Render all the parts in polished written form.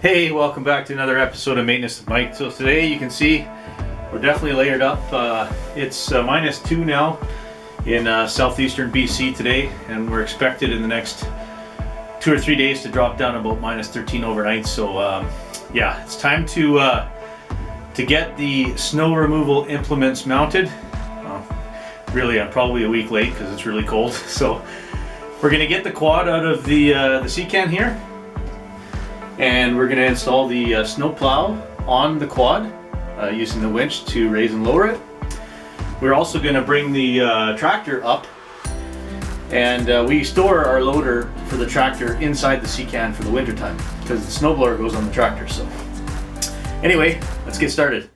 Hey, welcome back to another episode of Maintenance with Mike. So today you can see we're definitely layered up. It's -2 now in southeastern BC today, and we're expected in the next 2 or 3 days to drop down about -13 overnight. So yeah, it's time to get the snow removal implements mounted. Really, I'm probably a week late because it's really cold. So we're gonna get the quad out of the sea can here. And we're going to install the snow plow on the quad using the winch to raise and lower it. We're also going to bring the tractor up, and we store our loader for the tractor inside the sea can for the winter time because the snowblower goes on the tractor. So anyway, let's get started.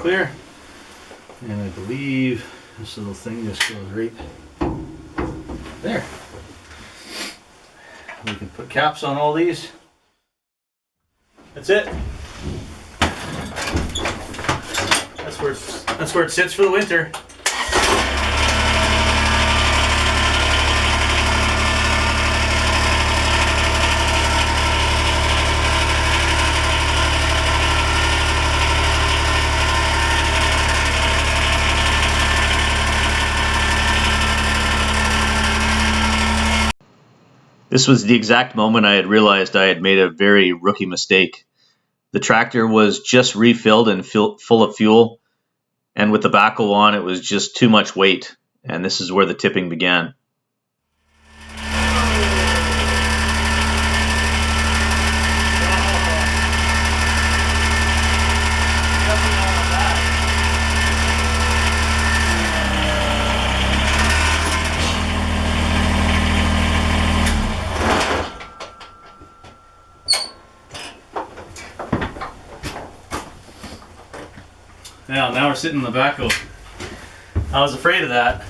Clear, and I believe this little thing just goes right there. We can put caps on all these. That's it. That's where it sits for the winter. This was the exact moment I had realized I had made a very rookie mistake. The tractor was just refilled and full of fuel, and with the backhoe on, it was just too much weight, and this is where the tipping began. Now we're sitting in the backhoe. I was afraid of that.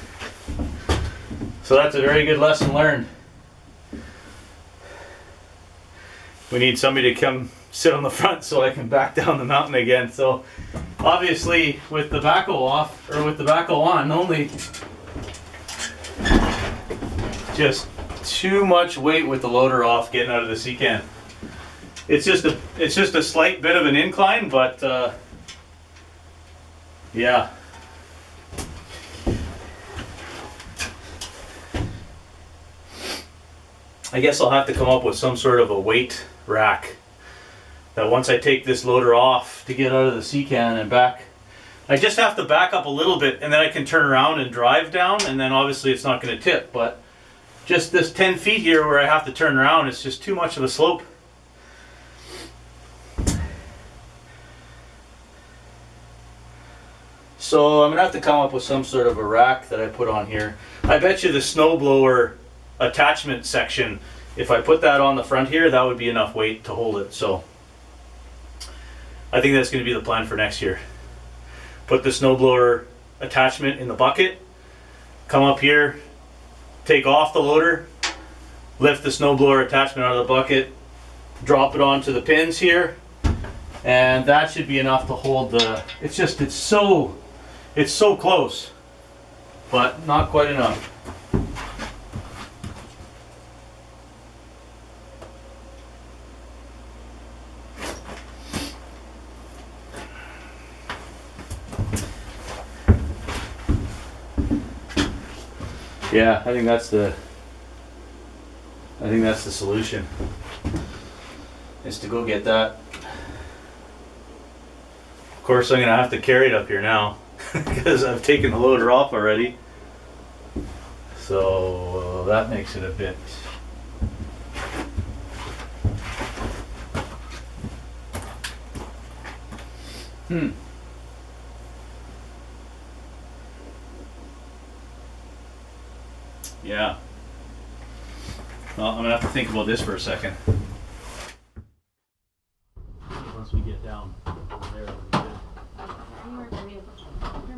So that's a very good lesson learned. We need somebody to come sit on the front so I can back down the mountain again. So obviously with the backhoe off, or with the backhoe on only, just too much weight with the loader off getting out of the sea can. It's just a slight bit of an incline, but yeah. I guess I'll have to come up with some sort of a weight rack that once I take this loader off to get out of the sea can and back, I just have to back up a little bit and then I can turn around and drive down, and then obviously it's not going to tip, but just this 10 feet here where I have to turn around, it's just too much of a slope. So I'm going to have to come up with some sort of a rack that I put on here. I bet you the snowblower attachment section, if I put that on the front here, that would be enough weight to hold it. So I think that's going to be the plan for next year. Put the snowblower attachment in the bucket, come up here, take off the loader, lift the snowblower attachment out of the bucket, drop it onto the pins here, and that should be enough to hold the, it's so close, but not quite enough. Yeah, I think that's the solution, is to go get that. Of course, I'm gonna have to carry it up here now because I've taken the loader off already. So that makes it a bit. Yeah. Well, I'm gonna have to think about this for a second. Once we get down over there, it'll be good.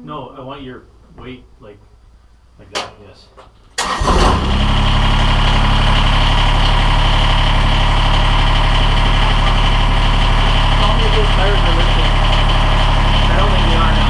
No, I want your weight like that, yes. Tell me if those tires are lifting. I don't think they are now.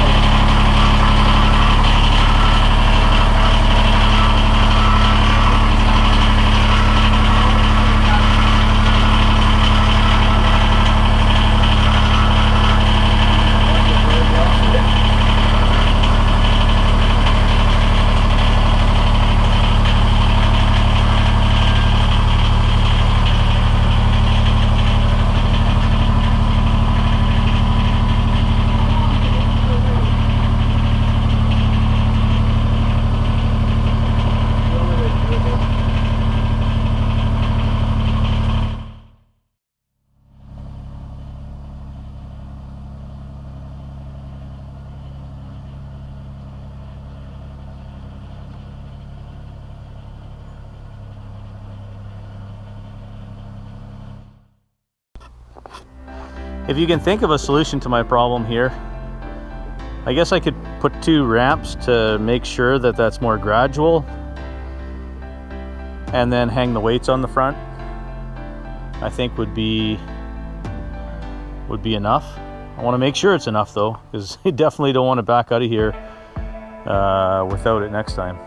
If you can think of a solution to my problem here, I guess I could put 2 ramps to make sure that that's more gradual, and then hang the weights on the front. I think would be enough. I want to make sure it's enough though, because you definitely don't want to back out of here without it next time.